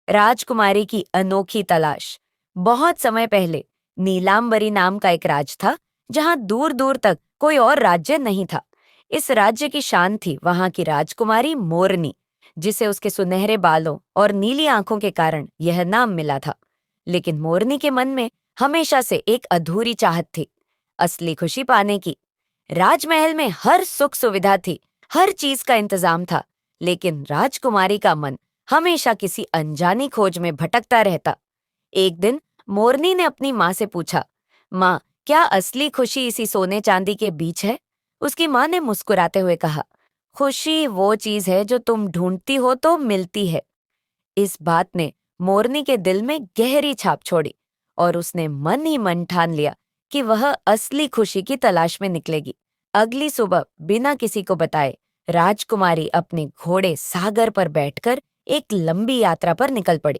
राजकुमारी की अनोखी तलाश। बहुत समय पहले नीलांबरी नाम का एक राज था, जहां दूर दूर तक कोई और राज्य नहीं था। इस राज्य की शान थी वहां की राजकुमारी मोरनी, जिसे उसके सुनहरे बालों और नीली आंखों के कारण यह नाम मिला था। लेकिन मोरनी के मन में हमेशा से एक अधूरी चाहत थी, असली खुशी पाने की। राजमहल में हर सुख सुविधा थी, हर चीज का इंतजाम था, लेकिन राजकुमारी का मन हमेशा किसी अनजानी खोज में भटकता रहता। एक दिन मोरनी ने अपनी माँ से पूछा, माँ, क्या असली खुशी इसी सोने चांदी के बीच है? उसकी माँ ने मुस्कुराते हुए कहा, खुशी वो चीज है जो तुम ढूंढती हो तो मिलती है। इस बात ने मोरनी के दिल में गहरी छाप छोड़ी और उसने मन ही मन ठान लिया कि वह असली खुशी की तलाश में निकलेगी। अगली सुबह बिना किसी को बताए राजकुमारी अपने घोड़े सागर पर बैठकर एक लंबी यात्रा पर निकल पड़ी।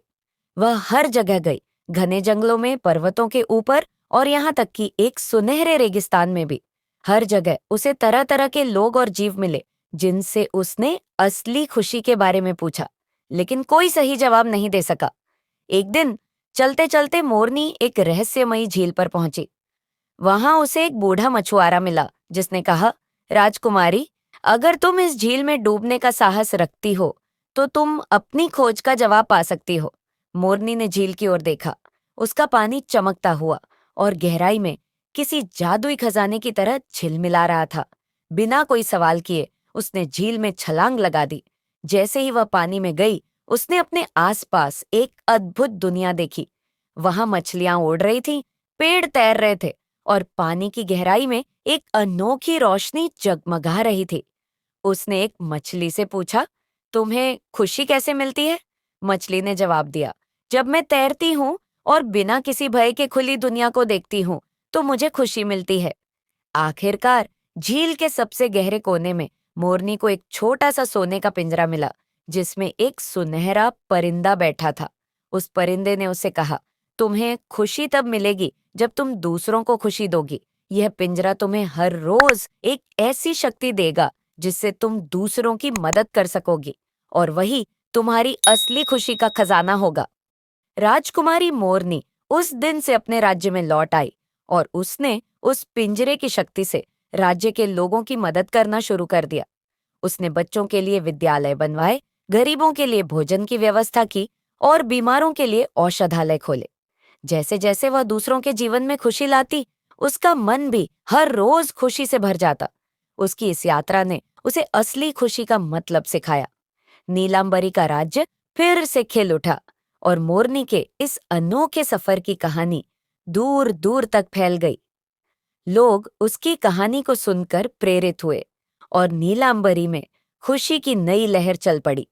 वह हर जगह गई, घने जंगलों में, पर्वतों के ऊपर और यहाँ तक कि एक सुनहरे रेगिस्तान में भी। हर जगह उसे तरह तरह के लोग और जीव मिले, जिनसे उसने असली खुशी के बारे में पूछा, लेकिन कोई सही जवाब नहीं दे सका। एक दिन चलते चलते मोरनी एक रहस्यमयी झील पर पहुंची। वहां उसे एक बूढ़ा मछुआरा मिला, जिसने कहा, राजकुमारी, अगर तुम इस झील में डूबने का साहस रखती हो तो तुम अपनी खोज का जवाब पा सकती हो। मोरनी ने झील की ओर देखा। उसका पानी चमकता हुआ और गहराई में किसी जादुई खजाने की तरह झिलमिला रहा था। बिना कोई सवाल किए उसने झील में छलांग लगा दी। जैसे ही वह पानी में गई, उसने अपने आसपास एक अद्भुत दुनिया देखी। वहां मछलियां उड़ रही थीं, पेड़ तैर रहे थे और पानी की गहराई में एक अनोखी रोशनी जगमगा रही थी। उसने एक मछली से पूछा, तुम्हें खुशी कैसे मिलती है? मछली ने जवाब दिया, जब मैं तैरती हूँ और बिना किसी भय के खुली दुनिया को देखती हूँ, तो मुझे खुशी मिलती है। आखिरकार झील के सबसे गहरे कोने में मोरनी को एक छोटा सा सोने का पिंजरा मिला, जिसमें एक सुनहरा परिंदा बैठा था। उस परिंदे ने उसे कहा, तुम्हें खुशी तब मिलेगी जब तुम दूसरों को खुशी दोगी। यह पिंजरा तुम्हें हर रोज एक ऐसी शक्ति देगा जिससे तुम दूसरों की मदद कर सकोगी, और वही तुम्हारी असली खुशी का खजाना होगा। राजकुमारी मोरनी उस दिन से अपने राज्य में लौट आई और उसने उस पिंजरे की शक्ति से राज्य के लोगों की मदद करना शुरू कर दिया। उसने बच्चों के लिए विद्यालय बनवाए, गरीबों के लिए भोजन की व्यवस्था की और बीमारों के लिए औषधालय खोले। जैसे जैसे वह दूसरों के जीवन में खुशी लाती, उसका मन भी हर रोज खुशी से भर जाता। उसकी इस यात्रा ने उसे असली खुशी का मतलब सिखाया। नीलांबरी का राज्य फिर से खिल उठा और मोरनी के इस अनोखे सफर की कहानी दूर दूर तक फैल गई। लोग उसकी कहानी को सुनकर प्रेरित हुए और नीलांबरी में खुशी की नई लहर चल पड़ी।